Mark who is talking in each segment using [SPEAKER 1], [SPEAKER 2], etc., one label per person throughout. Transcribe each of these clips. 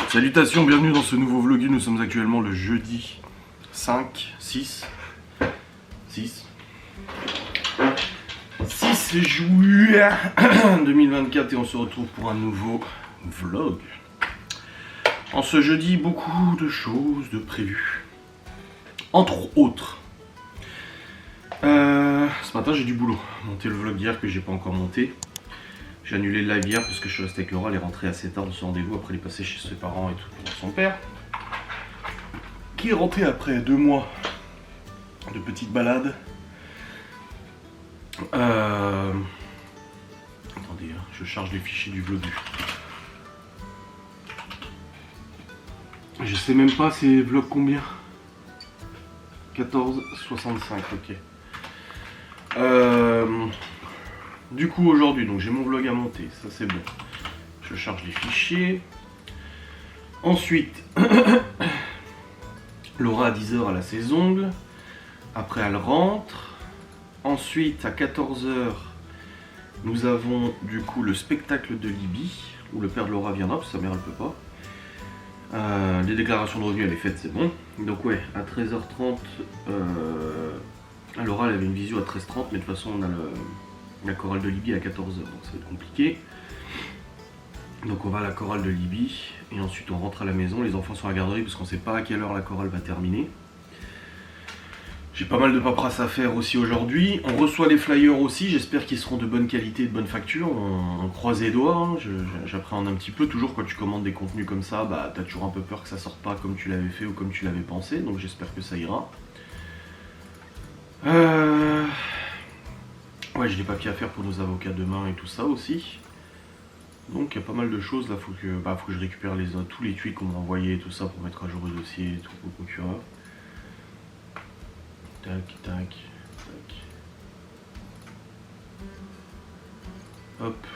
[SPEAKER 1] Salutations, bienvenue dans ce nouveau vlog. Nous sommes actuellement le jeudi 6 juillet 2024 et on se retrouve pour un nouveau vlog. En ce jeudi, beaucoup de choses de prévues. Entre autres, ce matin j'ai du boulot. Monter le vlog d'hier que j'ai pas encore monté. J'ai annulé le live hier parce que je suis resté avec Laura, elle est rentrée assez tard de son rendez-vous, après elle est passée chez ses parents et tout pour son père. Qui est rentré après 2 mois de petites balades. Attendez, hein, je charge les fichiers du vlog. Je sais même pas c'est vlog combien. 14,65, ok. Du coup aujourd'hui, donc j'ai mon vlog à monter, ça c'est bon. Je charge les fichiers. Ensuite, Laura à 10h elle a ses ongles. Après elle rentre. Ensuite à 14h, nous avons du coup le spectacle de Libye, où le père de Laura viendra, parce que sa mère elle peut pas. Les déclarations de revenus elle est faite, c'est bon. Donc ouais, à 13h30, Laura elle avait une visio à 13h30, mais de toute façon on a la chorale de Libye à 14h, donc ça va être compliqué. Donc on va à la chorale de Libye, et ensuite on rentre à la maison, les enfants sont à la garderie parce qu'on sait pas à quelle heure la chorale va terminer. J'ai pas mal de paperasse à faire aussi aujourd'hui. On reçoit les flyers aussi, j'espère qu'ils seront de bonne qualité, de bonne facture. On croise les doigts, hein. J'appréhende un petit peu. Toujours quand tu commandes des contenus comme ça, bah t'as toujours un peu peur que ça sorte pas comme tu l'avais fait ou comme tu l'avais pensé, donc j'espère que ça ira. Ouais, j'ai des papiers à faire pour nos avocats demain et tout ça aussi. Donc il y a pas mal de choses là, faut que je récupère tous les tweets qu'on m'a envoyés et tout ça pour mettre à jour le dossier et tout au procureur. Tac, tac, tac. Hop.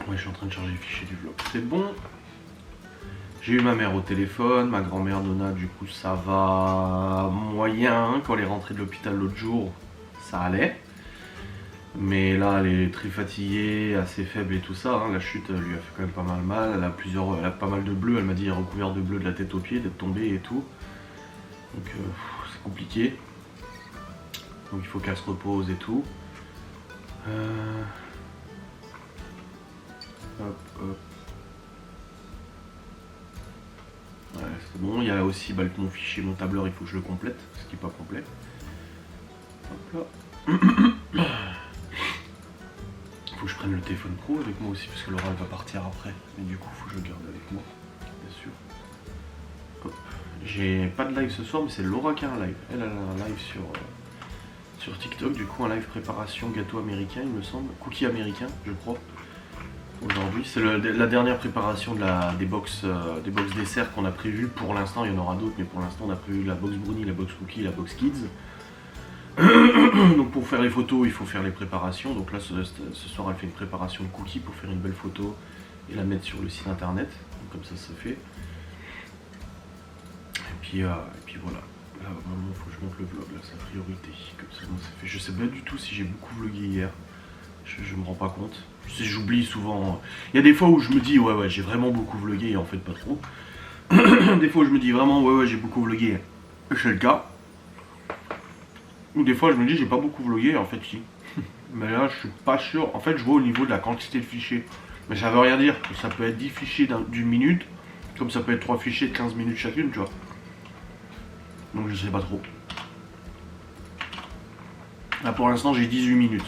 [SPEAKER 1] Ouais, je suis en train de charger le fichier du vlog. C'est bon. J'ai eu ma mère au téléphone, ma grand-mère Nona, du coup ça va moyen. Quand elle est rentrée de l'hôpital l'autre jour, ça allait. Mais là elle est très fatiguée, assez faible et tout ça, hein. La chute lui a fait quand même pas mal. Elle a pas mal de bleus, elle m'a dit elle est recouverte de bleu de la tête aux pieds, d'être tombée et tout. Donc c'est compliqué. Donc il faut qu'elle se repose et tout. Hop, hop. Ouais, c'est bon. Il y a aussi mon fichier, mon tableur, il faut que je le complète, ce qui n'est pas complet. Hop là. Il faut que je prenne le téléphone pro avec moi aussi, parce que Laura elle va partir après. Mais du coup, il faut que je le garde avec moi, bien sûr. Hop. J'ai pas de live ce soir, mais c'est Laura qui a un live. Elle a un live sur TikTok, du coup un live préparation gâteau américain, il me semble. Cookie américain, je crois. Aujourd'hui, c'est la dernière préparation des box desserts qu'on a prévu. Pour l'instant, il y en aura d'autres, mais pour l'instant, on a prévu la box brownie, la box cookie, la box kids. Donc pour faire les photos, il faut faire les préparations. Donc là, ce soir, elle fait une préparation de cookies pour faire une belle photo et la mettre sur le site internet. Donc comme ça fait. Et puis voilà. Là, vraiment, il faut que je monte le vlog. Là, c'est la priorité. Comme ça, c'est fait. Je sais pas du tout si j'ai beaucoup vlogué hier. Je me rends pas compte. J'oublie souvent. Il y a des fois où je me dis ouais j'ai vraiment beaucoup vlogué et en fait pas trop. Des fois où je me dis vraiment ouais j'ai beaucoup vlogué. C'est le cas. Ou des fois je me dis j'ai pas beaucoup vlogué et en fait si. Mais là je suis pas sûr. En fait je vois au niveau de la quantité de fichiers. Mais ça veut rien dire. Ça peut être 10 fichiers d'une minute. Comme ça peut être 3 fichiers de 15 minutes chacune, tu vois. Donc je sais pas trop. Là pour l'instant j'ai 18 minutes.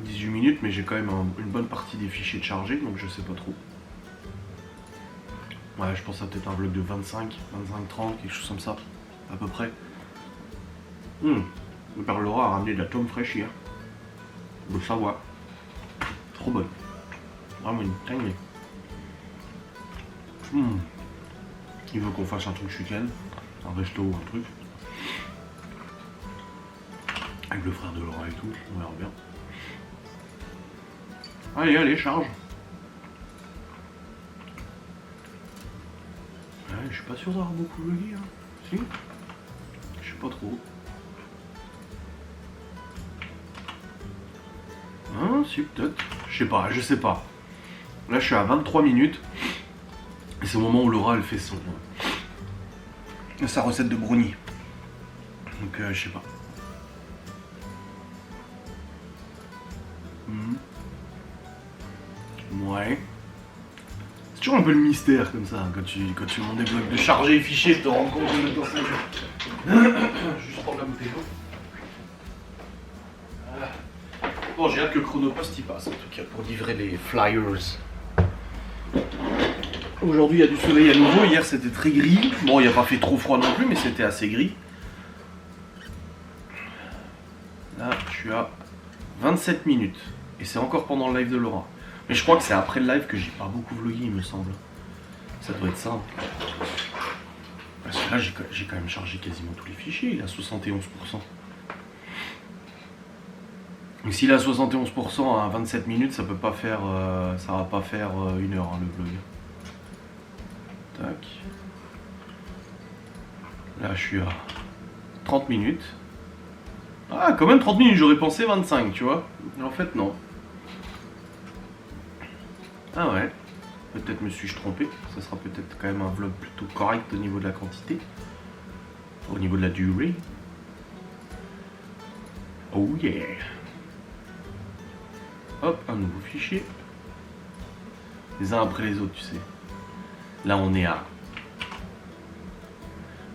[SPEAKER 1] 18 minutes, mais j'ai quand même une bonne partie des fichiers de charger, donc je sais pas trop. Ouais, je pense à peut-être un vlog de 25, 30, quelque chose comme ça, à peu près. Le père Laura a ramené de la tome fraîche hier. De Savoie. Trop bonne. Vraiment une dinguerie. Il veut qu'on fasse un truc ce week-end, un resto ou un truc. Avec le frère de Laura et tout, on verra bien. Allez, charge. Ouais, je suis pas sûr d'avoir beaucoup vlogué, hein. Si. Je suis pas trop. Ah, si, peut-être. Je sais pas. Là, je suis à 23 minutes. Et c'est au moment où Laura, elle fait sa recette de brownie. Donc, je sais pas. Ouais. C'est toujours un peu le mystère comme ça, quand tu montes des blocs de charger les fichiers, tu te rends compte de mettre dans sa gueule. Juste prendre la bouteille d'eau. Voilà. Bon, j'ai hâte que Chronopost y passe, en tout cas, pour livrer les flyers. Aujourd'hui, il y a du soleil à nouveau. Hier, c'était très gris. Bon, il n'y a pas fait trop froid non plus, mais c'était assez gris. Là, je suis à 27 minutes. Et c'est encore pendant le live de Laura. Mais je crois que c'est après le live que j'ai pas beaucoup vlogué, il me semble. Ça doit être ça. Parce que là, j'ai quand même chargé quasiment tous les fichiers. Il est à 71%. Donc s'il est à 71% à 27 minutes, ça peut pas faire, ça va pas faire 1 heure, hein, le vlog. Tac. Là, je suis à 30 minutes. Ah, quand même 30 minutes, j'aurais pensé 25, tu vois. Mais en fait, non. Ah ouais. Peut-être me suis-je trompé. Ça sera peut-être quand même un vlog plutôt correct au niveau de la quantité. Au niveau de la durée. Oh yeah. Hop, un nouveau fichier. Les uns après les autres, tu sais. Là, on est à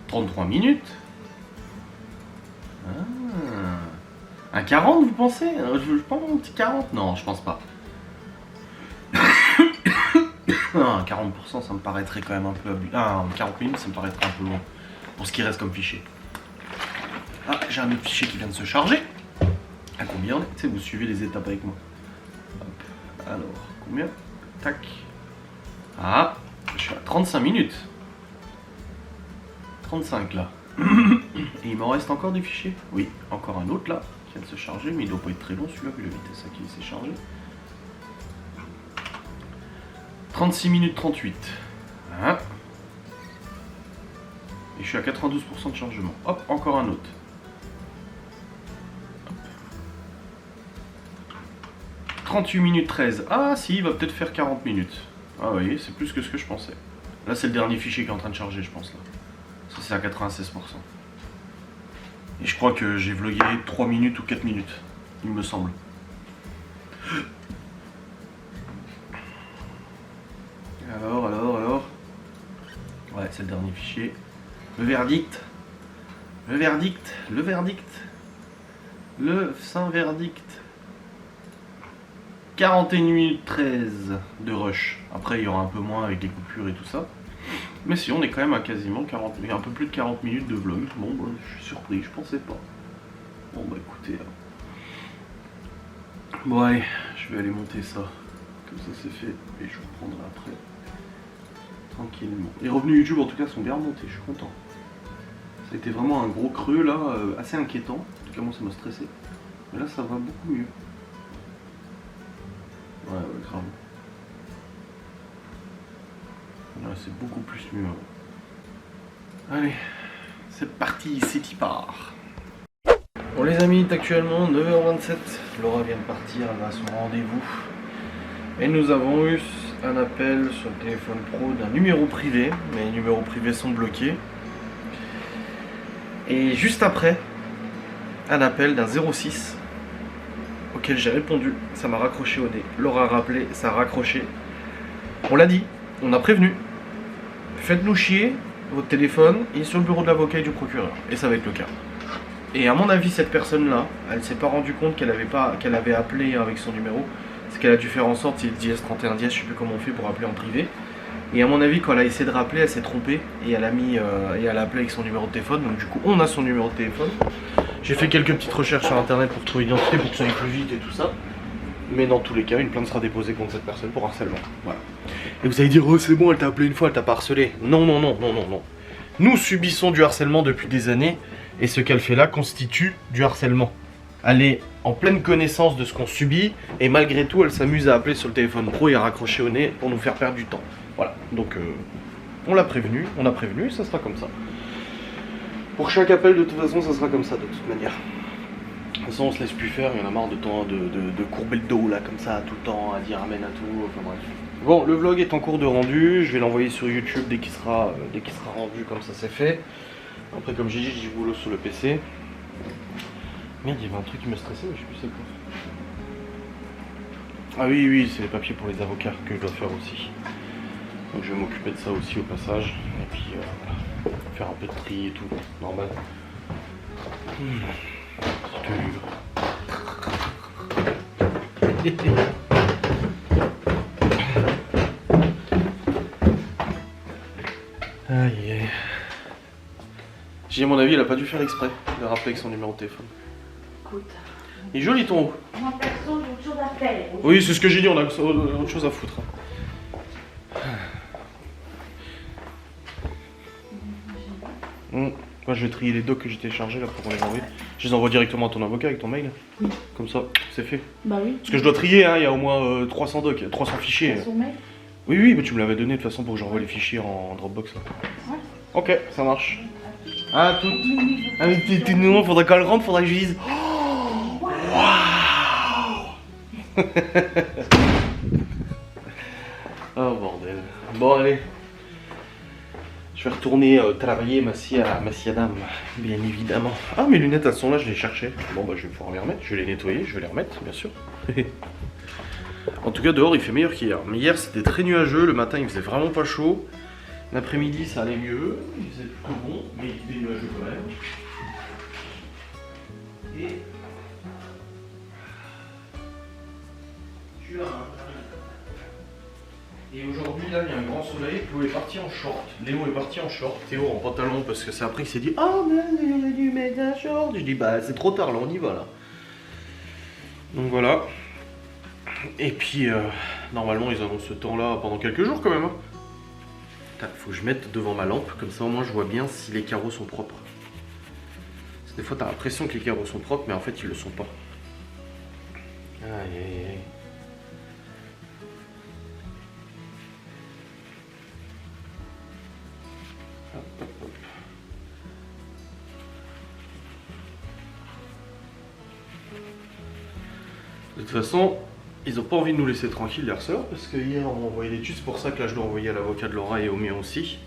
[SPEAKER 1] 33 minutes. Ah. Un 40, vous pensez? Je pense un petit 40? Non, je pense pas. Non, 40%, ça me paraîtrait quand même un peu abusé. Ah, 40 minutes, ça me paraîtrait un peu long. Pour ce qui reste comme fichier. Ah, j'ai un autre fichier qui vient de se charger. À combien on est? Tu sais, vous suivez les étapes avec moi. Hop. Alors, combien? Tac. Ah, je suis à 35 minutes. 35 là. Et il m'en reste encore des fichiers? Oui, encore un autre là, qui vient de se charger, mais il doit pas être très long celui-là, vu la vitesse à qui il s'est chargé. 36 minutes 38. Ah. Et je suis à 92% de chargement. Hop, encore un autre. Hop. 38 minutes 13. Ah si, il va peut-être faire 40 minutes. Ah oui, c'est plus que ce que je pensais. Là, c'est le dernier fichier qui est en train de charger, je pense. Là. Ça, c'est à 96%. Et je crois que j'ai vlogué 3 minutes ou 4 minutes, il me semble. Alors. Ouais, c'est le dernier fichier. Le verdict. Le saint verdict. 41 minutes 13 de rush. Après, il y aura un peu moins avec les coupures et tout ça. Mais si, on est quand même à quasiment 40, un peu plus de 40 minutes de vlog. Bon, bah, je suis surpris, je pensais pas. Bon, bah écoutez. Bon, allez, je vais aller monter ça. Comme ça, c'est fait. Et je vous reprendrai après. Tranquillement. Les revenus YouTube, en tout cas, sont bien remontés. Je suis content. Ça a été vraiment un gros creux, là, assez inquiétant. En tout cas, moi, ça m'a stressé. Mais là, ça va beaucoup mieux. Ouais, grave. Là, c'est beaucoup plus mieux. Allez, c'est parti, c'est y part. Bon les amis, il est actuellement 9h27. Laura vient de partir, elle va à son rendez-vous. Et nous avons eu un appel sur le téléphone pro d'un numéro privé. Mais les numéros privés sont bloqués. Et juste après, un appel d'un 06 auquel j'ai répondu. Ça m'a raccroché au nez. Laura a rappelé, ça a raccroché. On l'a dit, on a prévenu. Faites-nous chier, votre téléphone est sur le bureau de l'avocat et du procureur. Et ça va être le cas. Et à mon avis, cette personne-là, elle s'est pas rendue compte qu'elle avait appelé avec son numéro. C'est qu'elle a dû faire en sorte, c'est le dièse 31 dièse, je sais plus comment on fait pour appeler en privé. Et à mon avis, quand elle a essayé de rappeler, elle s'est trompée. Et elle a appelé avec son numéro de téléphone. Donc du coup, on a son numéro de téléphone. J'ai fait quelques petites recherches sur internet pour trouver l'identité, pour que ça aille plus vite et tout ça. Mais dans tous les cas, une plainte sera déposée contre cette personne pour harcèlement. Voilà. Et vous allez dire, oh c'est bon, elle t'a appelé une fois, elle t'a pas harcelé. Non. Nous subissons du harcèlement depuis des années, et ce qu'elle fait là constitue du harcèlement. Elle est en pleine connaissance de ce qu'on subit, et malgré tout, elle s'amuse à appeler sur le téléphone pro et à raccrocher au nez pour nous faire perdre du temps. Voilà, donc on l'a prévenu, ça sera comme ça. Pour chaque appel, de toute façon, ça sera comme ça, de toute manière. De toute façon, on se laisse plus faire, il y en a marre de courber le dos là, comme ça, tout le temps, à dire amen à tout, enfin bref. Bon, le vlog est en cours de rendu, je vais l'envoyer sur YouTube dès qu'il sera rendu, comme ça c'est fait. Après, comme j'ai dit, j'ai boulot sur le PC. Merde, il y avait un truc qui me stressait, mais je sais plus c'est quoi. Ah oui, oui, c'est les papiers pour les avocats que je dois faire aussi. Donc je vais m'occuper de ça aussi au passage. Et puis voilà, faire un peu de tri et tout, normal. Aïe aïe. J'ai à mon avis, elle a pas dû faire exprès de rappeler avec son numéro de téléphone.
[SPEAKER 2] Écoute.
[SPEAKER 1] Il est joli ton haut.
[SPEAKER 2] Moi perso, j'ai autre chose à faire.
[SPEAKER 1] Oui, c'est ce que j'ai dit, on a autre chose à foutre. Moi je vais trier les docs que j'ai téléchargés là pour les envoyer. Je les envoie directement à ton avocat avec ton mail.
[SPEAKER 2] Oui.
[SPEAKER 1] Comme ça, c'est fait.
[SPEAKER 2] Bah oui.
[SPEAKER 1] Parce que je dois trier, hein, il y a au moins 300 docs, 300 fichiers.
[SPEAKER 2] Son mail.
[SPEAKER 1] Oui, oui, mais tu me l'avais donné de toute façon pour que j'envoie les fichiers en Dropbox là.
[SPEAKER 2] Ouais.
[SPEAKER 1] Ok, ça marche. Ah, tout. Ah, mais t'es nouveau, faudra qu'elle rentre, faudra que je dise. Oh, waouh. Oh bordel. Bon, allez. Je vais retourner travailler ma dame, bien évidemment. Ah, mes lunettes elles sont là, je les cherchais. Bon, bah je vais pouvoir les remettre, je vais les nettoyer, je vais les remettre, bien sûr. En tout cas, dehors il fait meilleur qu'hier. Mais hier c'était très nuageux, le matin il faisait vraiment pas chaud. L'après-midi ça allait mieux, il faisait plutôt bon, mais il était nuageux quand même. Et. Je suis là, hein. Et aujourd'hui, là, il y a un grand soleil. Chloé est partie en short. Léo est parti en short. Théo en pantalon parce que c'est après qu'il s'est dit oh, mais j'aurais dû mettre un short. Je dis bah, c'est trop tard là, on y va là. Donc voilà. Et puis, normalement, ils annoncent ce temps-là pendant quelques jours quand même. Hein. Faut que je mette devant ma lampe, comme ça au moins je vois bien si les carreaux sont propres. Parce que des fois, t'as l'impression que les carreaux sont propres, mais en fait, ils le sont pas. Aïe aïe aïe. De toute façon, ils n'ont pas envie de nous laisser tranquilles, les sœurs, parce que hier on m'a envoyé l'étude, c'est pour ça que là je dois envoyer à l'avocat de Laura et au mien aussi.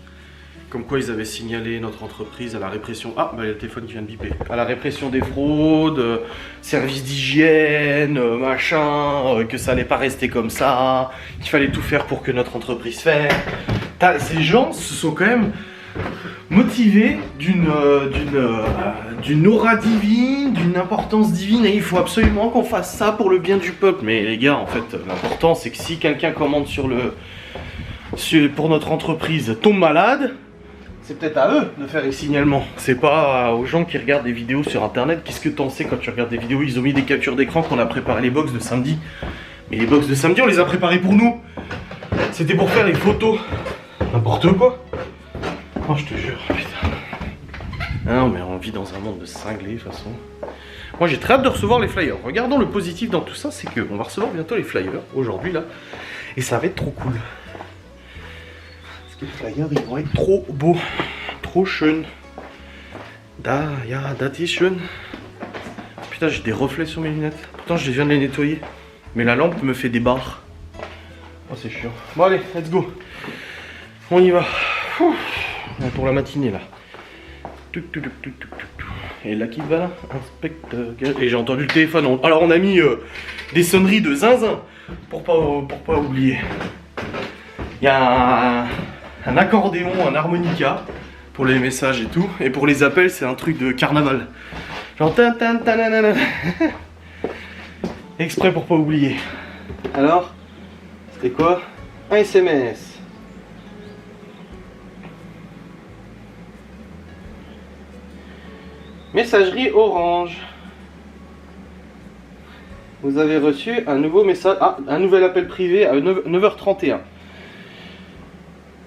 [SPEAKER 1] Comme quoi ils avaient signalé notre entreprise à la répression. Ah, bah il y a le téléphone qui vient de biper. À la répression des fraudes, services d'hygiène, machin, que ça allait pas rester comme ça, qu'il fallait tout faire pour que notre entreprise fasse. Ces gens se sont quand même motivés d'une aura divine, d'une importance divine, et il faut absolument qu'on fasse ça pour le bien du peuple. Mais les gars, en fait, l'important c'est que si quelqu'un commande pour notre entreprise tombe malade, c'est peut-être à eux de faire les signalements. C'est pas aux gens qui regardent des vidéos sur internet. Qu'est-ce que t'en sais quand tu regardes des vidéos? Ils ont mis des captures d'écran qu'on a préparé les box de samedi. Mais les box de samedi, on les a préparées pour nous. C'était pour faire les photos. N'importe quoi. Oh, je te jure, putain. Ah non, mais on vit dans un monde de cinglés, de toute façon. Moi, j'ai très hâte de recevoir les flyers. Regardons le positif dans tout ça, c'est qu'on va recevoir bientôt les flyers, aujourd'hui, là. Et ça va être trop cool. Parce que les flyers, ils vont être trop beaux. Trop schön. Da, ja, das ist schön. Putain, j'ai des reflets sur mes lunettes. Pourtant, je viens de les nettoyer. Mais la lampe me fait des barres. Oh, c'est chiant. Bon, allez, let's go. On y va. Pour la matinée, là. Et là qui va là, inspecteur. Et j'ai entendu le téléphone. Alors on a mis des sonneries de zinzin pour pas oublier. Il y a un accordéon, un harmonica pour les messages et tout. Et pour les appels, c'est un truc de carnaval. Genre tan tan tananana. Exprès pour pas oublier. Alors, c'était quoi? Un SMS. Messagerie Orange. Vous avez reçu un nouveau message. Ah, un nouvel appel privé à 9h31.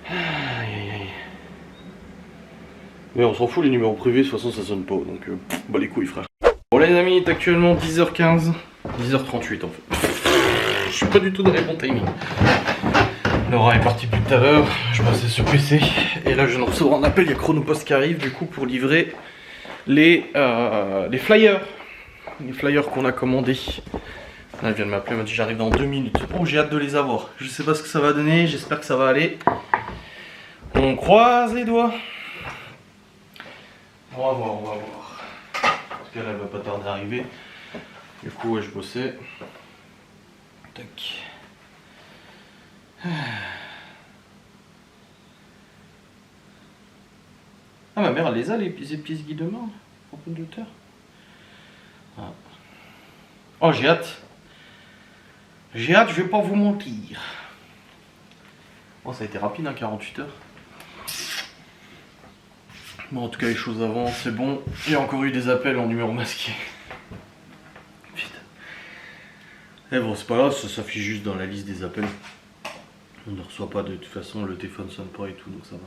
[SPEAKER 1] Aïe, aïe, aïe. Mais on s'en fout, les numéros privés, de toute façon ça sonne pas. Donc, bah les couilles, frère. Bon, les amis, il est actuellement 10h15. 10h38 en fait. Je suis pas du tout dans les bons timings. Laura est partie plus tout à l'heure, je passais sur PC et là je viens de recevoir un appel, il y a Chronopost qui arrive du coup pour livrer les flyers. Les flyers qu'on a commandés. Là, elle vient de m'appeler, elle m'a dit j'arrive dans 2 minutes. Oh, j'ai hâte de les avoir. Je sais pas ce que ça va donner, j'espère que ça va aller. On croise les doigts. On va voir, on va voir. Parce qu'elle va pas tarder à arriver. Du coup, ouais, je bossais. Tac. Ah, ma mère, elle les a, les pièces guidement en pomme de terre. Ah. Oh, j'ai hâte. J'ai hâte, je vais pas vous mentir. Bon, ça a été rapide, hein, 48 heures. Bon, en tout cas, les choses avancent, c'est bon. J'ai encore eu des appels en numéro masqué. Putain. Eh bon, c'est pas grave, ça s'affiche juste dans la liste des appels. On ne reçoit pas de toute façon, le téléphone sonne pas et tout, donc ça va.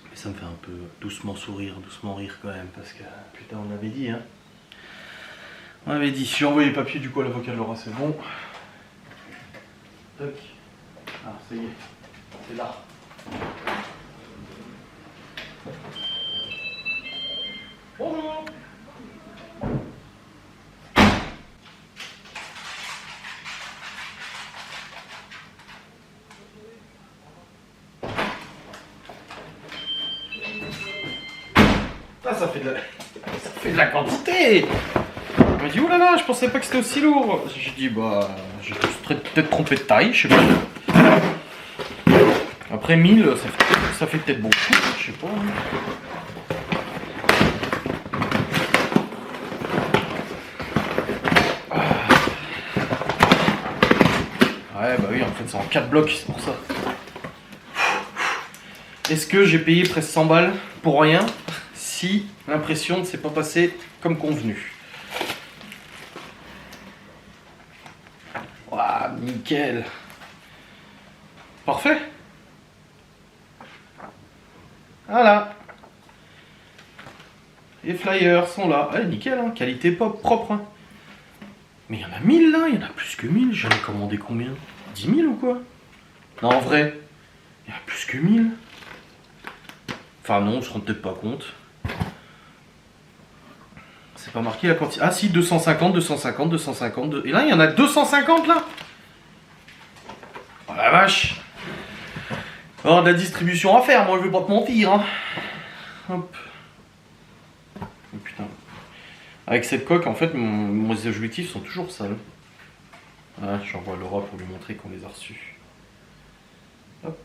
[SPEAKER 1] Mais ça me fait un peu doucement sourire, doucement rire quand même, parce que putain, on avait dit, hein. On avait dit, j'ai envoyé les papiers du coup à l'avocat de Laura, c'est bon. Tac. Ah, ça y est, c'est là. Bonjour. Ah, ça fait de la quantité. Elle m'a dit, oulala, je pensais pas que c'était aussi lourd. J'ai dit, bah, j'ai peut-être trompé de taille, je sais pas. Après 1000, ça fait peut-être beaucoup, je sais pas. Ouais, bah oui, en fait, c'est en 4 blocs, c'est pour ça. Est-ce que j'ai payé presque 100 balles pour rien si l'impression ne s'est pas passée comme convenu? Waouh, nickel. Parfait. Voilà. Les flyers sont là. Ah, nickel, hein. Qualité pop, propre. Hein. Mais il y en a 1000 là, il y en a plus que 1000. J'en ai commandé combien? 10 000 ou quoi? Non, en vrai, il y en a plus que 1000. Enfin non, on ne se rend peut-être pas compte. C'est pas marqué la quantité. Ah si, 250, 250, 250. Et là, il y en a 250 là. Oh la vache. Oh, de la distribution à faire, moi je vais pas te mentir. Hein. Hop. Oh, putain. Avec cette coque, en fait, mes objectifs sont toujours sales. Ah, j'envoie Laura pour lui montrer qu'on les a reçus. Hop.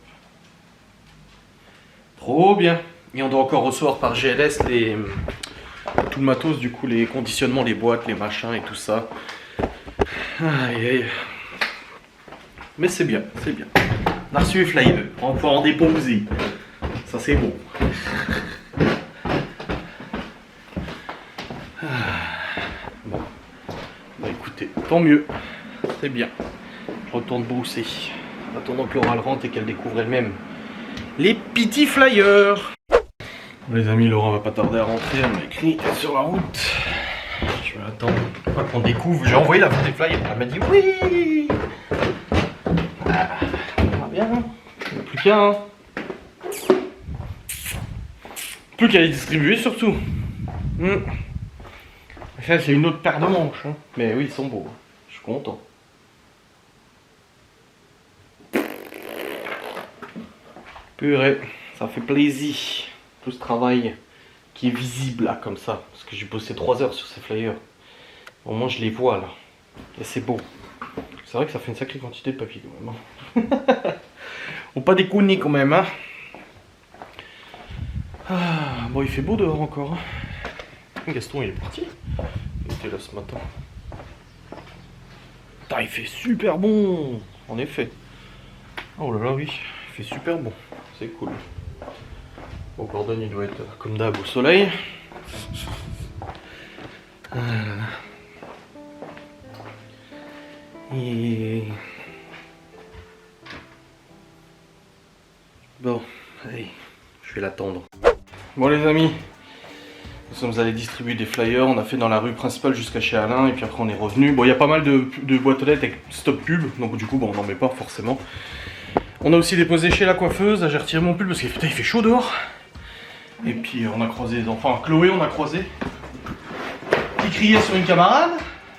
[SPEAKER 1] Trop bien. Et on doit encore recevoir par GLS tout le matos, du coup, les conditionnements, les boîtes, les machins et tout ça. Aïe aïe. Mais c'est bien, c'est bien. On a reçu les flyers, on va pouvoir en déposer. Ça c'est bon. Bon. Bah écoutez, tant mieux. C'est bien. Je retourne brousser. En attendant que Laura le rentre et qu'elle découvre elle-même les petits flyers. Les amis, Laura va pas tarder à rentrer, elle m'a écrit sur la route. Je vais attendre pas qu'on découvre. J'ai envoyé la photo des flyers. Elle m'a dit oui. Ah, ça va bien. Il n'y a plus qu'à. Hein. Plus qu'à les distribuer surtout. Ça c'est une autre paire de manches. Hein. Mais oui, ils sont beaux. Je suis content. Purée, ça fait plaisir. Tout ce travail qui est visible là comme ça. Parce que j'ai bossé 3 heures sur ces flyers. Au moins je les vois là. Et c'est beau. C'est vrai que ça fait une sacrée quantité de papier quand même. Hein. Faut pas déconner quand même. Hein. Ah, bon, il fait beau dehors encore. Hein. Gaston il est parti. Il était là ce matin. Putain, il fait super bon. En effet. Oh là là, oui. Il fait super bon. C'est cool. Bon, Gordon il doit être comme d'hab au soleil. Et... Bon, allez, je vais l'attendre. Bon les amis, nous sommes allés distribuer des flyers, on a fait dans la rue principale jusqu'à chez Alain et puis après on est revenu. Bon, il y a pas mal de boîtes aux lettres avec stop pub, donc du coup bon, on n'en met pas forcément. On a aussi déposé chez la coiffeuse, là j'ai retiré mon pull parce que putain il fait chaud dehors. Et puis on a croisé les enfants, Chloé on a croisé, qui criait sur une camarade,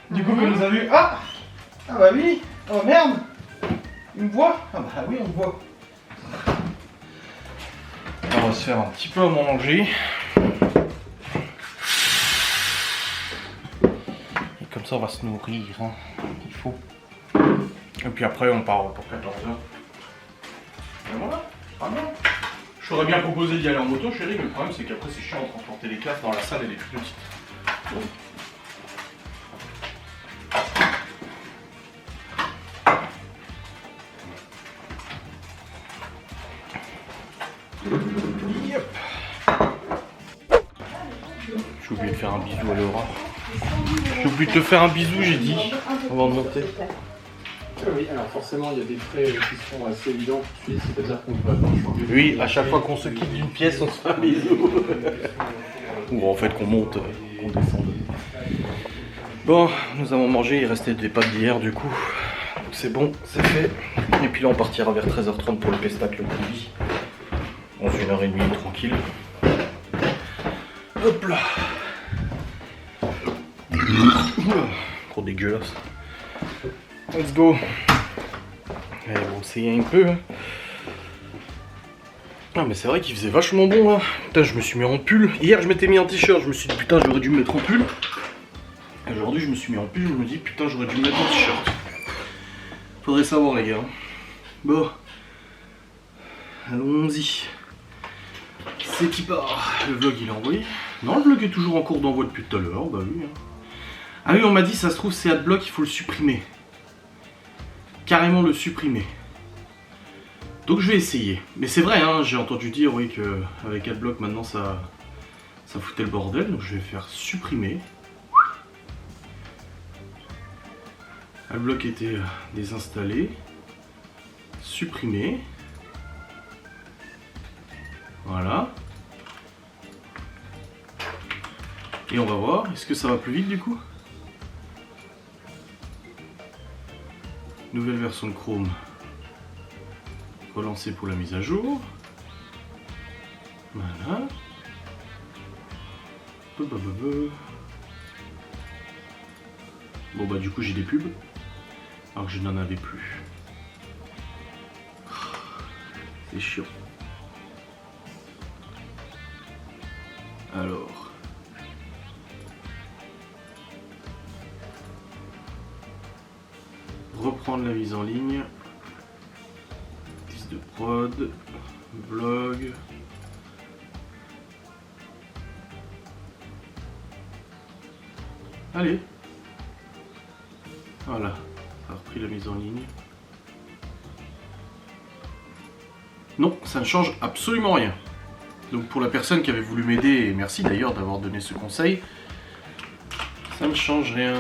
[SPEAKER 1] du coup elle nous a vu, ah bah oui, oh merde, il me voit, ah bah oui on me voit. On va se faire un petit peu à manger. Et comme ça on va se nourrir, hein. Il faut. Et puis après on part pour 14h. Et voilà, pas bien. Je t'aurais bien proposé d'y aller en moto chérie, mais le problème c'est qu'après c'est chiant de transporter les classes dans la salle, elle est plus petite. Bon. Yep. J'ai oublié de faire un bisou à Laura. J'ai oublié de te faire un bisou, j'ai dit, avant de monter.
[SPEAKER 3] Oui, alors forcément il y a des frais qui sont assez évidents tout de suite, c'est-à-dire qu'on va changer.
[SPEAKER 1] Oui, à chaque fois qu'on se quitte d'une pièce, on se fait un bisou. Ou en fait qu'on monte, qu'on descende. Bon, nous avons mangé, il restait des pâtes d'hier du coup. Donc c'est bon, c'est fait. Et puis là on partira vers 13h30 pour le pestacle le midi. Dans 1h30 tranquille. Hop là. Trop dégueulasse. Let's go. Allez, on essayer un peu. Hein. Ah mais c'est vrai qu'il faisait vachement bon là. Putain, je me suis mis en pull. Hier je m'étais mis en t-shirt, je me suis dit putain j'aurais dû me mettre en pull. Aujourd'hui je me suis mis en pull, je me dis putain j'aurais dû me mettre en t-shirt. Faudrait savoir les gars. Bon. Allons-y. C'est qui part. Le vlog il est envoyé. Non, le vlog est toujours en cours d'envoi depuis tout à l'heure, bah oui. Hein. Ah oui, on m'a dit ça se trouve c'est Adblock, il faut le supprimer. Carrément le supprimer. Donc je vais essayer. Mais c'est vrai, hein, j'ai entendu dire oui que avec Adblock maintenant ça foutait le bordel, donc je vais faire supprimer. Adblock était désinstallé. Supprimer. Voilà. Et on va voir, est-ce que ça va plus vite du coup? Nouvelle version de Chrome. Relancer pour la mise à jour. Voilà. Bon bah du coup j'ai des pubs. Alors que je n'en avais plus. C'est chiant. Alors. Reprendre la mise en ligne. Liste de prod. Blog. Allez. Voilà. Ça a repris la mise en ligne. Non, ça ne change absolument rien. Donc pour la personne qui avait voulu m'aider, et merci d'ailleurs d'avoir donné ce conseil, ça ne change rien.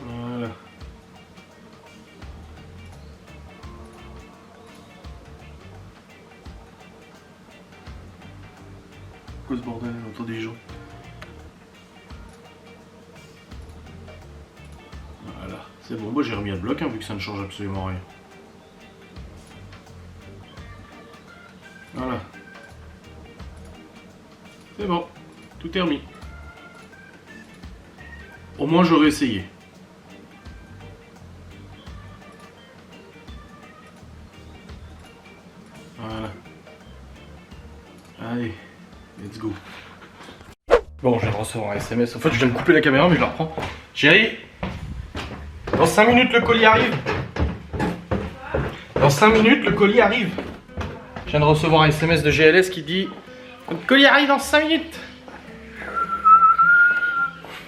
[SPEAKER 1] Voilà. Quoi ce bordel, on entend des gens. Voilà, c'est bon, moi j'ai remis Adblock hein, vu que ça ne change absolument rien. Voilà. C'est bon, tout est remis. Au moins j'aurais essayé. Voilà. Allez, let's go. Bon, je viens de recevoir un SMS. En fait, je viens de couper la caméra, mais je la reprends. Chérie, dans 5 minutes, le colis arrive. Dans 5 minutes, le colis arrive. Je viens de recevoir un SMS de GLS qui dit le colis arrive dans 5 minutes.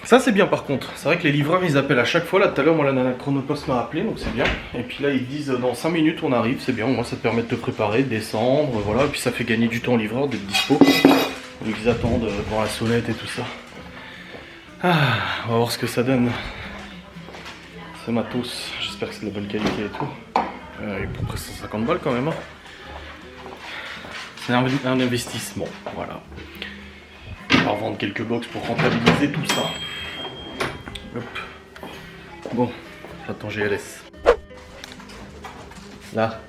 [SPEAKER 1] Ça c'est bien par contre, c'est vrai que les livreurs ils appellent à chaque fois, là tout à l'heure moi la nana Chronopost m'a appelé donc c'est bien. Et puis là ils disent dans 5 minutes on arrive, c'est bien, au moins ça te permet de te préparer, de descendre, voilà, et puis ça fait gagner du temps au livreur d'être dispo. Vu qu'ils attendent devant la sonnette et tout ça. Ah, on va voir ce que ça donne. Ce matos, j'espère que c'est de la bonne qualité et tout. Il prend presque 150 balles quand même. Hein. C'est un investissement, voilà. On va revendre quelques box pour rentabiliser tout ça. Hop. Bon, j'attends GLS. Là.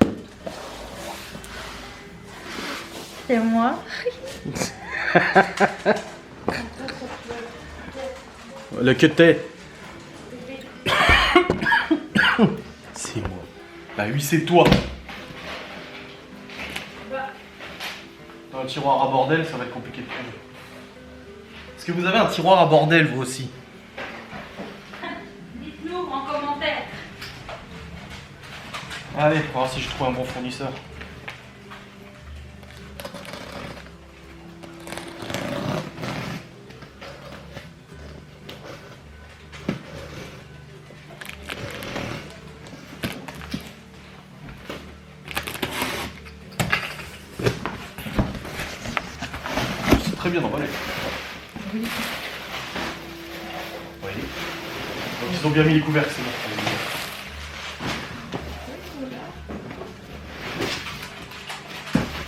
[SPEAKER 2] C'est moi.
[SPEAKER 1] Le que t'es. C'est moi. Bah oui, c'est toi. Dans un tiroir à bordel, ça va être compliqué de trouver. Est-ce que vous avez un tiroir à bordel, vous aussi?
[SPEAKER 2] Dites-nous en commentaire.
[SPEAKER 1] Allez, on va voir si je trouve un bon fournisseur. C'est très bien emballé.
[SPEAKER 2] Oui.
[SPEAKER 1] Oui. Donc ils ont bien mis les couvercles, c'est bon.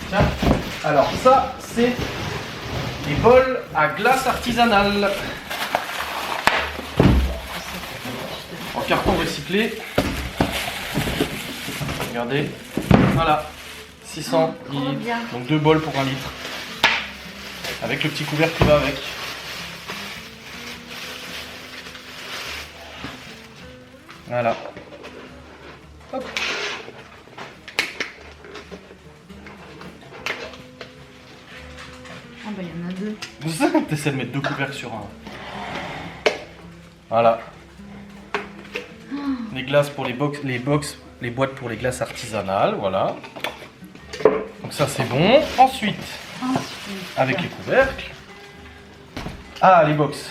[SPEAKER 1] Tiens, alors ça, c'est les bols à glace artisanale. En carton recyclé. Regardez. Voilà. 600 millilitres.
[SPEAKER 2] bien.
[SPEAKER 1] Donc 2 bols pour 1 litre. Avec le petit couvercle qui va avec. Voilà. Hop.
[SPEAKER 2] Ah bah il y en a deux.
[SPEAKER 1] C'est ça, t'essaies de mettre 2 couvercles sur un. Voilà. Les glaces pour les boîtes pour les glaces artisanales, voilà. Donc ça c'est bon. Ensuite, avec les couvercles. Ah, les box.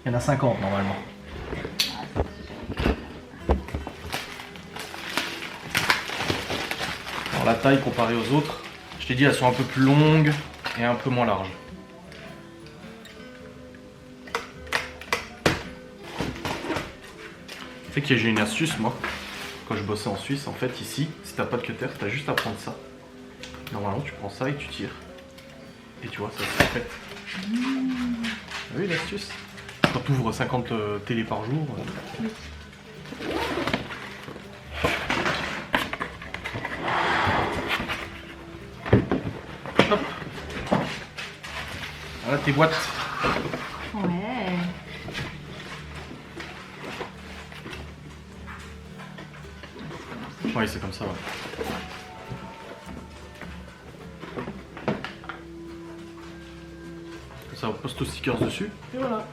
[SPEAKER 1] Il y en a 50 normalement. Alors la taille comparée aux autres, je t'ai dit elles sont un peu plus longues et un peu moins larges. Tu sais que j'ai une astuce moi, quand je bossais en Suisse, en fait ici, si t'as pas de cutter, t'as juste à prendre ça. Normalement tu prends ça et tu tires. Et tu vois, ça se fait. Oui, l'astuce. Quand tu ouvres 50 télé par jour. Hop. Voilà tes boîtes.
[SPEAKER 2] Ouais.
[SPEAKER 1] Oui, c'est comme ça. Ouais. Ça poste aux stickers dessus. Et voilà.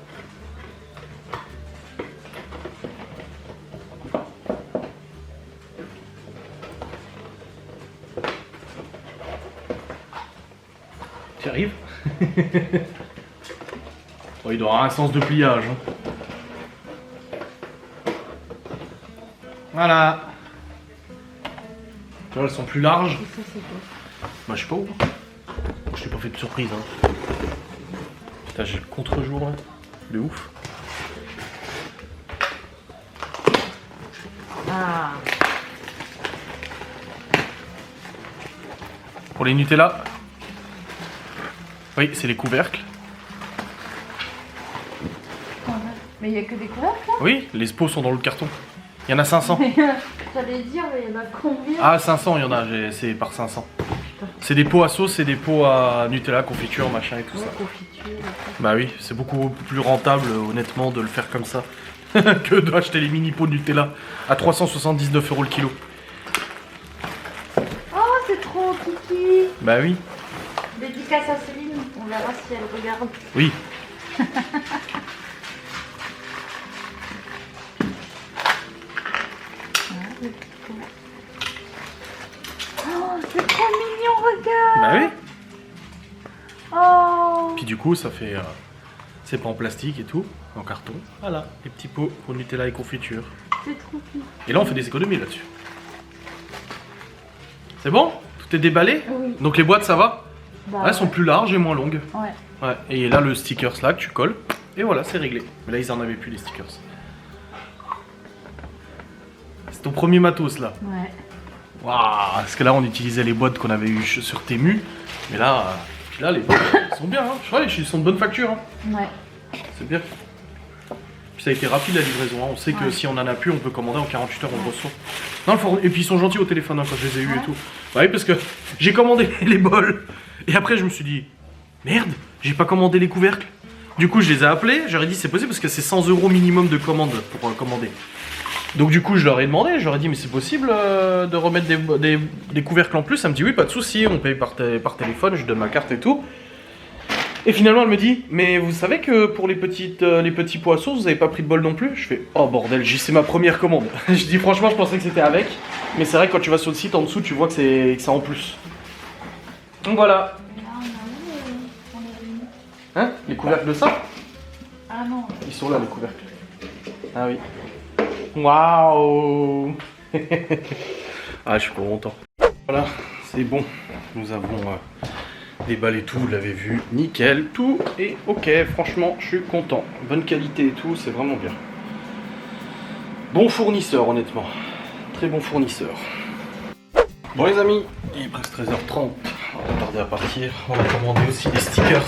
[SPEAKER 1] Tu arrives? Oh, il doit avoir un sens de pliage. Hein. Voilà. Tu vois, elles sont plus larges.
[SPEAKER 2] Et ça c'est quoi?
[SPEAKER 1] Bah, je sais pas où. Je t'ai pas fait de surprise. Hein. Putain, j'ai le contre-jour là. De ouf.
[SPEAKER 2] Ah.
[SPEAKER 1] Pour les Nutella. Oui, c'est les couvercles.
[SPEAKER 2] Mais il n'y a que des couvercles là?
[SPEAKER 1] Oui, les pots sont dans le carton. Il y en a 500.
[SPEAKER 2] J'allais dire, mais il y en a combien?
[SPEAKER 1] Ah, 500, il y en a, c'est par 500. C'est des pots à sauce, c'est des pots à Nutella, confiture, machin et tout ça.
[SPEAKER 2] Confiture.
[SPEAKER 1] Bah oui, c'est beaucoup plus rentable, honnêtement, de le faire comme ça que d'acheter les mini pots de Nutella à 379 € le kilo.
[SPEAKER 2] Oh, c'est trop kiki.
[SPEAKER 1] Bah oui.
[SPEAKER 2] Dédicace à Céline, on verra si elle regarde.
[SPEAKER 1] Oui.
[SPEAKER 2] Oh, c'est trop mignon, regarde.
[SPEAKER 1] Bah oui.
[SPEAKER 2] Oh.
[SPEAKER 1] Puis du coup, ça fait... c'est pas en plastique et tout, en carton. Voilà, les petits pots pour Nutella et confiture.
[SPEAKER 2] C'est trop kiki.
[SPEAKER 1] Et là, on fait des économies là-dessus. C'est bon? Tout est déballé?
[SPEAKER 2] Oui.
[SPEAKER 1] Donc les boîtes, ça va?
[SPEAKER 2] Bah,
[SPEAKER 1] Elles sont plus larges et moins longues.
[SPEAKER 2] Ouais.
[SPEAKER 1] Ouais, et là, le sticker Slack, tu colles. Et voilà, c'est réglé. Mais là, ils en avaient plus, les stickers. C'est ton premier matos, là.
[SPEAKER 2] Ouais.
[SPEAKER 1] Waouh, parce que là, on utilisait les boîtes qu'on avait eues sur Temu. Mais là, les boîtes, elles sont bien. Hein. Je crois qu'ils sont de bonne facture. Hein.
[SPEAKER 2] Ouais.
[SPEAKER 1] C'est bien. Puis ça a été rapide la livraison. Hein. On sait que
[SPEAKER 2] Ouais.
[SPEAKER 1] si on en a plus, on peut commander en 48 heures, on le reçoit. Non, et puis ils sont gentils au téléphone hein, quand je les ai eus et tout. Bah oui, parce que j'ai commandé les bols. Et après, je me suis dit, merde, j'ai pas commandé les couvercles. Du coup, je les ai appelés. J'aurais dit, c'est possible parce que c'est 100 € minimum de commande pour commander. Donc du coup je leur ai demandé, j'aurais dit mais c'est possible de remettre des couvercles en plus. Elle me dit oui pas de souci, on paye par téléphone, je lui donne ma carte et tout. Et finalement elle me dit mais vous savez que pour les petits poissons vous avez pas pris de bol non plus. Je fais oh bordel, c'est ma première commande. Je dis franchement je pensais que c'était avec, mais c'est vrai que quand tu vas sur le site en dessous tu vois que c'est en plus. Donc voilà.
[SPEAKER 2] Mais là, on a où on est venu?
[SPEAKER 1] Hein, les couvercles de ça?
[SPEAKER 2] Ah non.
[SPEAKER 1] Ils sont là les couvercles. Ah oui. Waouh. Ah, je suis content. Voilà, c'est bon. Nous avons déballé tout, vous l'avez vu. Nickel, tout est ok. Franchement, je suis content. Bonne qualité et tout, c'est vraiment bien. Bon fournisseur, honnêtement. Très bon fournisseur. Bon les amis, il est presque 13h30. On va tarder à partir. On va commander aussi des stickers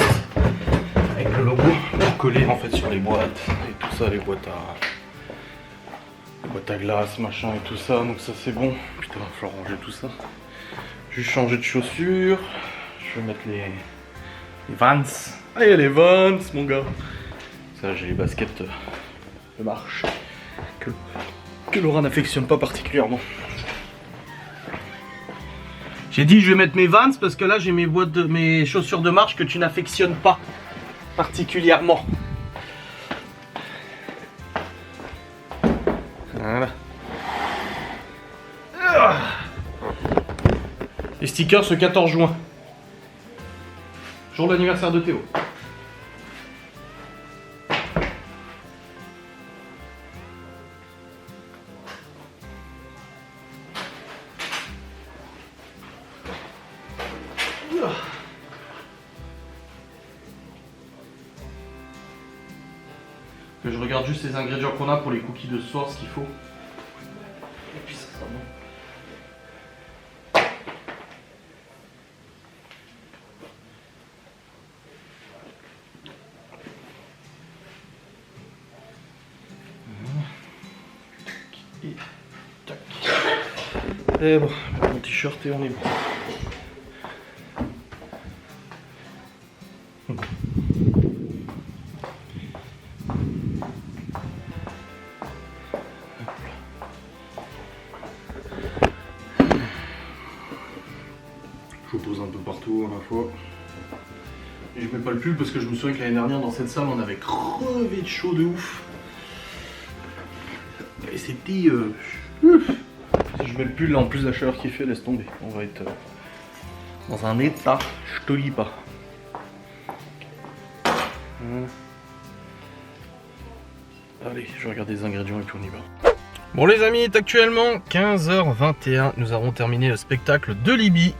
[SPEAKER 1] avec le logo pour coller en fait sur les boîtes et tout ça, les boîtes à glace, machin et tout ça, donc ça c'est bon. Putain, il va falloir ranger tout ça. Juste changer de chaussures. Je vais mettre les Vans. Allez, les Vans, mon gars. Ça, j'ai les baskets de marche que Laura n'affectionne pas particulièrement. J'ai dit je vais mettre mes Vans parce que là j'ai mes chaussures de marche que tu n'affectionnes pas particulièrement. Voilà. Les stickers ce 14 juin. Jour de l'anniversaire de Théo. Que je regarde juste les ingrédients qu'on a pour les cookies de ce soir, ce qu'il faut. Et puis ça sera bon. Et tac. Et bon, mon t-shirt et on est bon. Je pose un peu partout à la fois. Et je mets pas le pull parce que je me souviens que l'année dernière dans cette salle on avait crevé de chaud de ouf. Et c'était... Si je mets le pull là en plus de la chaleur qu'il fait, laisse tomber. On va être dans un état, je te lis pas. Allez, je regarde les ingrédients et puis on y va. Bon les amis, il est actuellement 15h21. Nous avons terminé le spectacle de Libye.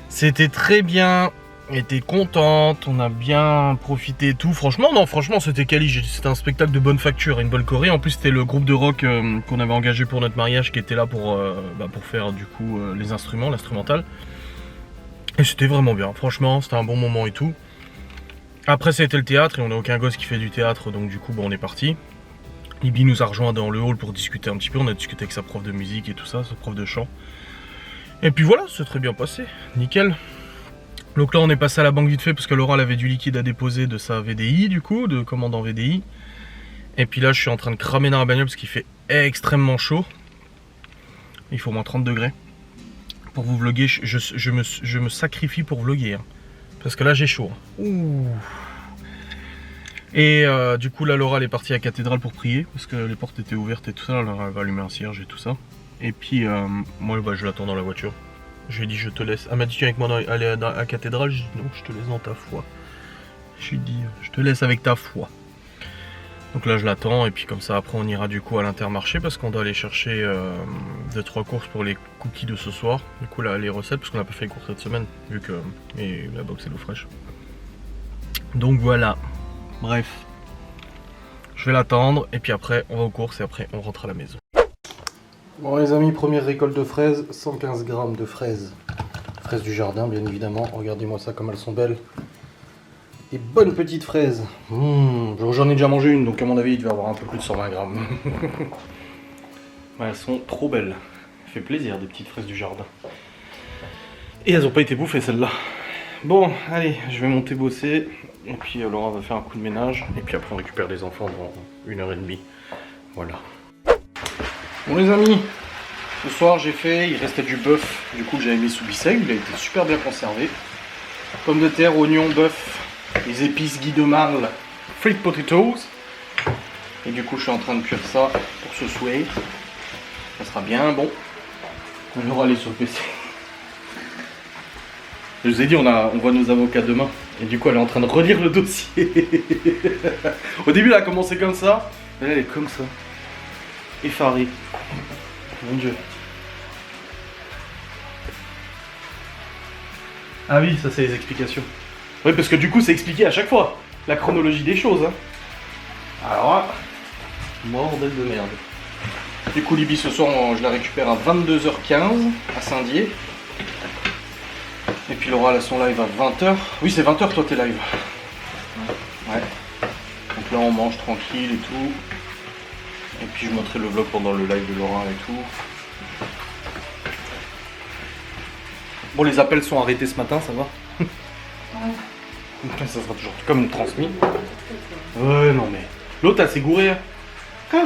[SPEAKER 1] C'était très bien, on était contente, on a bien profité et tout. Franchement, non, franchement, c'était quali. C'était un spectacle de bonne facture et une bonne choré. En plus, c'était le groupe de rock qu'on avait engagé pour notre mariage qui était là pour faire du coup les instruments, l'instrumental. Et c'était vraiment bien. Franchement, c'était un bon moment et tout. Après, ça a été le théâtre et on n'a aucun gosse qui fait du théâtre, donc du coup, bon, on est parti. Libye nous a rejoint dans le hall pour discuter un petit peu. On a discuté avec sa prof de musique et tout ça, sa prof de chant. Et puis voilà, c'est très bien passé, nickel. Donc là on est passé à la banque vite fait parce que Laura elle avait du liquide à déposer de sa VDI du coup, de commande en VDI. Et puis là je suis en train de cramer dans la bagnole parce qu'il fait extrêmement chaud. Il faut au moins 30 degrés. Pour vous vlogger, je me sacrifie pour vlogger. Hein. Parce que là j'ai chaud. Hein. Ouh. Et du coup là Laura elle est partie à la cathédrale pour prier parce que les portes étaient ouvertes et tout ça. Alors elle va allumer un cierge et tout ça. Et puis moi bah, je l'attends dans la voiture. Je lui ai dit je te laisse. Elle m'a dit tu viens avec moi aller à la cathédrale. J'ai dit non, je te laisse dans ta foi. Je lui ai dit je te laisse avec ta foi. Donc là je l'attends et puis comme ça après on ira du coup à l'Intermarché parce qu'on doit aller chercher 2-3 courses pour les cookies de ce soir. Du coup là les recettes parce qu'on n'a pas fait les courses cette semaine vu que la box est l'eau fraîche. Donc voilà, bref. Je vais l'attendre et puis après on va aux courses et après on rentre à la maison. Bon les amis, première récolte de fraises, 115 grammes de fraises. Fraises du jardin bien évidemment, regardez-moi ça comme elles sont belles. Des bonnes petites fraises. J'en ai déjà mangé une donc à mon avis il devait avoir un peu plus de 120 grammes. Ouais, elles sont trop belles. Ça fait plaisir des petites fraises du jardin. Et elles n'ont pas été bouffées celles-là. Bon, allez, je vais monter bosser. Et puis Laura va faire un coup de ménage. Et puis après on récupère les enfants dans 1h30. Voilà. Bon les amis, ce soir j'ai fait, il restait du bœuf. Du coup j'avais mis sous bisseg, il a été super bien conservé. Pommes de terre, oignons, bœuf, les épices Guy de Marle, fried potatoes. Et du coup je suis en train de cuire ça pour ce soir. Ça sera bien bon. On aura aller sur le PC. Je vous ai dit, on voit nos avocats demain. Et du coup, elle est en train de relire le dossier. Au début, elle a commencé comme ça. Et là, elle est comme ça. Effarée. Mon Dieu. Ah oui, ça, c'est les explications. Oui, parce que du coup, c'est expliqué à chaque fois. La chronologie des choses. Hein. Alors là, bordel de merde. Du coup, Libye, ce soir, je la récupère à 22h15 à Saint-Dié. Et puis Laura, elle a son live à 20h. Oui, c'est 20h, toi, t'es live. Ouais. Donc là, on mange tranquille et tout. Et puis, je montrerai le vlog pendant le live de Laura et tout. Bon, les appels sont arrêtés ce matin, ça va? Ouais. Ça sera toujours comme transmis. Ouais, non, mais l'autre, elle s'est gourée. Hein.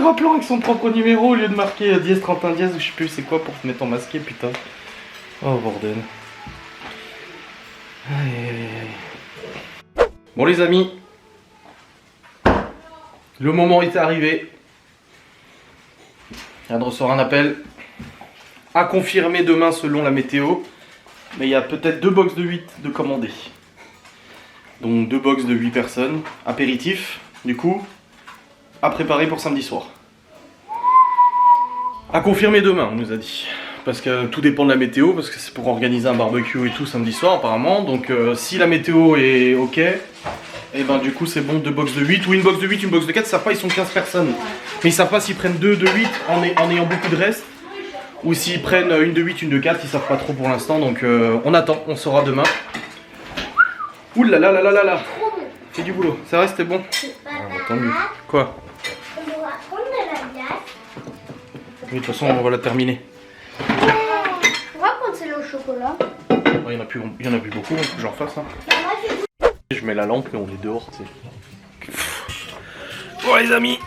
[SPEAKER 1] Rappelant avec son propre numéro au lieu de marquer dièse 31 dièse ou je sais plus c'est quoi pour te mettre en masqué, putain. Oh bordel. Aïe, aïe, aïe. Bon les amis, le moment était arrivé. Je viens de recevoir un appel à confirmer demain selon la météo. Mais il y a peut-être 2 box de 8 de commandés. Donc 2 box de 8 personnes. Apéritif, du coup. À préparer pour samedi soir. À confirmer demain, on nous a dit. Parce que tout dépend de la météo, parce que c'est pour organiser un barbecue et tout samedi soir apparemment. Donc si la météo est ok, et ben du coup c'est bon, 2 box de 8 ou une box de 8, une box de 4, ils savent pas, ils sont 15 personnes. Mais ils savent pas s'ils prennent 2 de 8 en ayant beaucoup de reste. Ou s'ils prennent une de 8, une de 4, ils savent pas trop pour l'instant. Donc on attend, on saura demain. Ouh là là là là là là. C'est du boulot, ça reste, c'était bon. Ah, bah, tant mieux. Quoi? Oui, de toute façon, on va la terminer.
[SPEAKER 2] Pourquoi quand c'est le chocolat?
[SPEAKER 1] Il y en a plus beaucoup, il faut que j'en fasse. Hein. Je mets la lampe et on est dehors. T'sais. Bon les amis,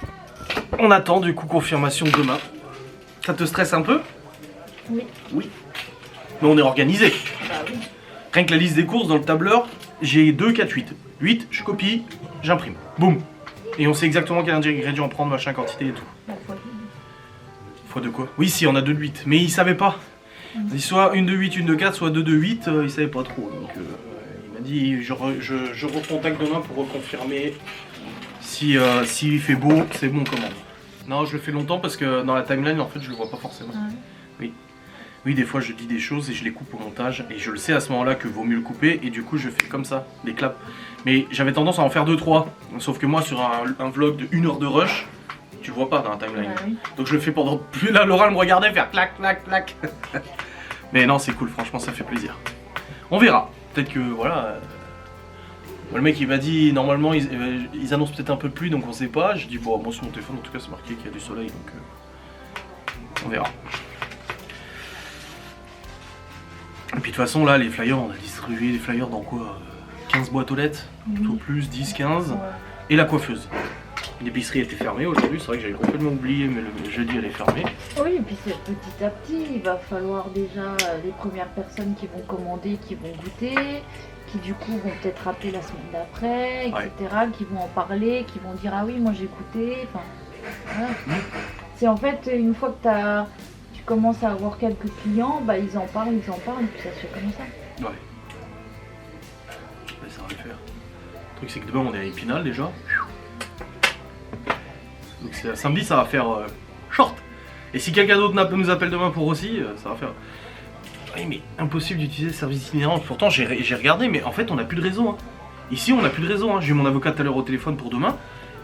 [SPEAKER 1] on attend du coup confirmation de demain. Ça te stresse un peu?
[SPEAKER 2] Oui.
[SPEAKER 1] Oui. Mais on est organisé.
[SPEAKER 2] Bah oui.
[SPEAKER 1] Rien que la liste des courses dans le tableur, j'ai 2, 4, 8. 8, je copie, j'imprime. Boum. Et on sait exactement quel ingrédient prendre, machin, quantité et tout. Fois de quoi? Oui, si, on a 2 de 8. Mais ils savaient pas. Il soit une de 8, une de 4, soit 2 de 8, ils savaient pas trop. Donc il m'a dit, je recontacte demain pour reconfirmer si il fait beau, c'est bon commande. Non, je le fais longtemps parce que dans la timeline, en fait, je le vois pas forcément. Ah oui. Oui, des fois, je dis des choses et je les coupe au montage. Et je le sais à ce moment-là que vaut mieux le couper. Et du coup, je fais comme ça, des claps. Mais j'avais tendance à en faire 2-3. Sauf que moi, sur un vlog de 1 heure de rush, tu vois pas dans la timeline. Ah oui. Donc je le fais pendant plus. Là, Laura me regardait faire clac, clac, clac. Mais non, c'est cool, franchement, ça fait plaisir. On verra. Peut-être que, voilà. Le mec, il m'a dit, normalement, ils annoncent peut-être un peu de pluie, donc on sait pas. Je dis, bon, moi, sur mon téléphone, en tout cas, c'est marqué qu'il y a du soleil, donc on verra. Et puis de toute façon, là, les flyers, on a distribué les flyers dans quoi 15 boîtes aux lettres, tout au plus, 10, 15. Et la coiffeuse. L'épicerie était fermée aujourd'hui, c'est vrai que j'avais complètement oublié, mais le jeudi elle est fermée.
[SPEAKER 2] Oui, et puis c'est petit à petit, il va falloir déjà les premières personnes qui vont commander, qui vont goûter, qui du coup vont peut-être rappeler la semaine d'après, etc., ouais. Qui vont en parler, qui vont dire ah oui, moi j'ai goûté, enfin voilà. C'est en fait une fois que tu commences à avoir quelques clients, bah ils en parlent, et puis ça se fait comme ça.
[SPEAKER 1] Ouais. Ça va le faire. Le truc c'est que demain on est à Épinal déjà. Donc samedi ça va faire short. Et si quelqu'un d'autre nous appelle demain pour aussi, ça va faire... Oui mais impossible d'utiliser le service itinérant. Pourtant j'ai regardé mais en fait on n'a plus de réseau. Hein. Ici, on n'a plus de réseau. Hein. J'ai eu mon avocat tout à l'heure au téléphone pour demain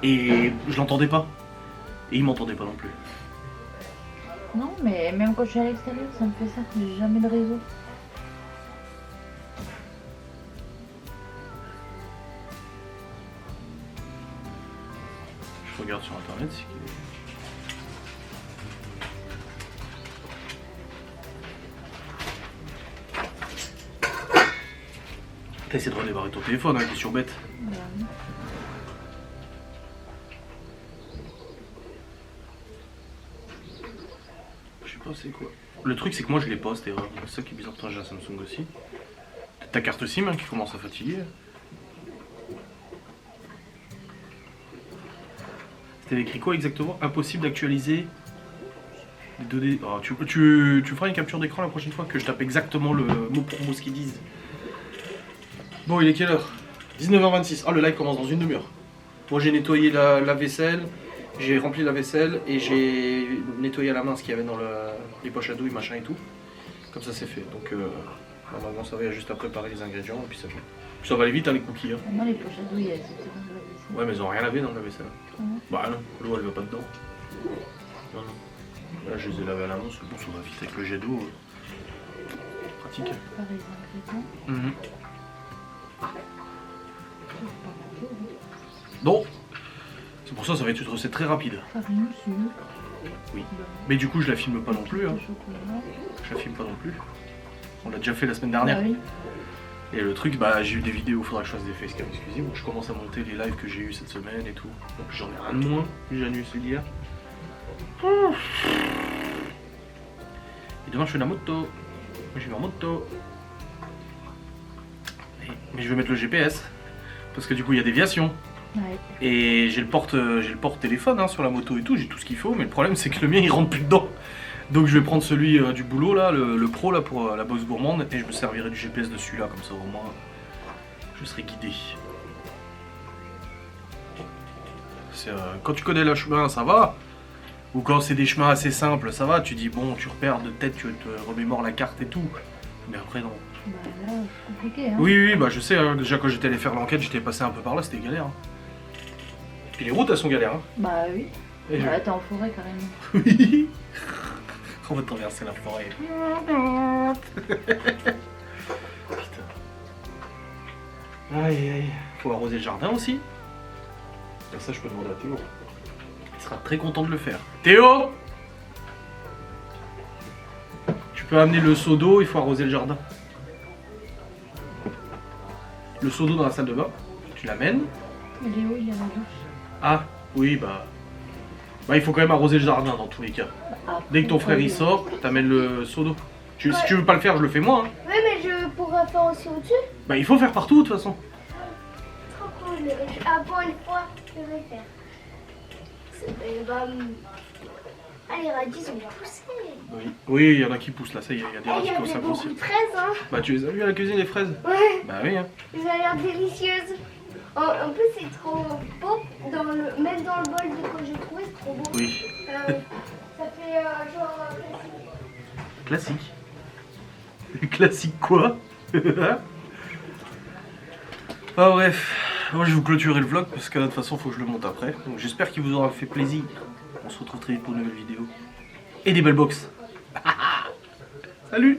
[SPEAKER 1] et je l'entendais pas. Et il m'entendait pas non plus.
[SPEAKER 2] Non, mais même quand je suis à l'extérieur, ça me fait ça. J'ai jamais de réseau.
[SPEAKER 1] Je regarde sur internet. T'as essayé de redémarrer ton téléphone, hein, t'es sur bête.
[SPEAKER 2] Ouais.
[SPEAKER 1] Je sais pas c'est quoi. Le truc c'est que moi je l'ai pas cette erreur. C'est ça qui est bizarre, j'ai un Samsung aussi. Ta carte SIM hein, qui commence à fatiguer. C'était écrit quoi exactement? Impossible d'actualiser les données. Oh, tu feras une capture d'écran la prochaine fois que je tape exactement le mot pour mot ce qu'ils disent. Bon, il est quelle heure? 19h26. Ah, le live commence dans une demi-heure. Moi, j'ai nettoyé la vaisselle, j'ai rempli la vaisselle et j'ai nettoyé à la main ce qu'il y avait dans les poches à douille, machin et tout. Comme ça, c'est fait. Donc, normalement, ça va, il y a juste à préparer les ingrédients et puis ça va. Puis ça va aller vite, hein, les cookies. Hein.
[SPEAKER 2] Moi, les poches à douille, elles étaient dans la vaisselle.
[SPEAKER 1] Ouais, mais ils ont rien lavé dans la vaisselle. Bah non, l'eau, elle va pas dedans. Non, non. Là, je les ai lavés à la main, parce que bon, ça va vite avec le jet d'eau. Pratique.
[SPEAKER 2] Préparer les ingrédients.
[SPEAKER 1] Bon, c'est pour ça, ça va être une recette très rapide.
[SPEAKER 2] Farine, sucre.
[SPEAKER 1] Oui. Mais du coup, je la filme pas non plus. Hein.
[SPEAKER 2] Chocolat.
[SPEAKER 1] Je la filme pas non plus. On l'a déjà fait la semaine dernière.
[SPEAKER 2] Ah oui.
[SPEAKER 1] Et le truc, bah j'ai eu des vidéos, faudra que je fasse des facecam exclusives. Je commence à monter les lives que j'ai eu cette semaine et tout. Donc j'en ai un de moins, j'ai annulé celui d'hier. Et demain je fais la moto. Je vais en moto. Mais je vais mettre le GPS. Parce que du coup il y a déviation.
[SPEAKER 2] Ouais.
[SPEAKER 1] Et j'ai le porte téléphone hein, sur la moto et tout, j'ai tout ce qu'il faut, mais le problème c'est que le mien il rentre plus dedans. Donc je vais prendre celui du boulot là, le pro là pour la box gourmande et je me servirai du GPS de celui-là, comme ça au moins je serai guidé. Quand tu connais le chemin ça va, ou quand c'est des chemins assez simples ça va, tu dis bon tu repères de tête, tu te remémores la carte et tout, mais après non.
[SPEAKER 2] Bah là, c'est compliqué hein.
[SPEAKER 1] Oui, bah je sais, hein, déjà quand j'étais allé faire l'enquête j'étais passé un peu par là, c'était galère. Hein. Puis les routes elles sont galères. Hein.
[SPEAKER 2] Bah oui.
[SPEAKER 1] Et
[SPEAKER 2] Bah t'es en forêt carrément.
[SPEAKER 1] Oui. On va traverser la forêt. Putain. Aïe aïe. Faut arroser le jardin aussi. Comme ça je peux demander à Théo. Il sera très content de le faire. Théo! Tu peux amener le seau d'eau, il faut arroser le jardin. Le seau d'eau dans la salle de bain, tu l'amènes.
[SPEAKER 2] Léo il est à la douche.
[SPEAKER 1] Ah, oui bah il faut quand même arroser le jardin dans tous les cas.
[SPEAKER 2] Après,
[SPEAKER 1] Dès que ton frère il sort, t'amènes le seau d'eau. Si tu veux pas le faire, je le fais moi. Hein.
[SPEAKER 4] Oui, mais je pourrais faire aussi au-dessus.
[SPEAKER 1] Bah il faut faire partout de toute façon.
[SPEAKER 4] Trop cool. Avant une fois, je vais faire. Allez, radis, on va pousser.
[SPEAKER 1] Oui, il y en a qui poussent là, ça y est, il y a des
[SPEAKER 4] Il y
[SPEAKER 1] radis qui
[SPEAKER 4] avait
[SPEAKER 1] commencent à
[SPEAKER 4] beaucoup
[SPEAKER 1] pousser.
[SPEAKER 4] de fraises, hein.
[SPEAKER 1] Bah tu les as vus à la cuisine les fraises?
[SPEAKER 4] Ouais,
[SPEAKER 1] Bah oui hein.
[SPEAKER 4] elles ont l'air délicieuses. En plus, c'est trop beau. Même dans le bol de quand j'ai trouvé, c'est trop beau.
[SPEAKER 1] Oui.
[SPEAKER 4] Ça fait genre
[SPEAKER 1] Classique. Classique quoi? Ah bref, moi je vais vous clôturer le vlog parce que de toute façon faut que je le monte après. Donc j'espère qu'il vous aura fait plaisir. On se retrouve très vite pour une nouvelle vidéo. Et des belles box. Salut.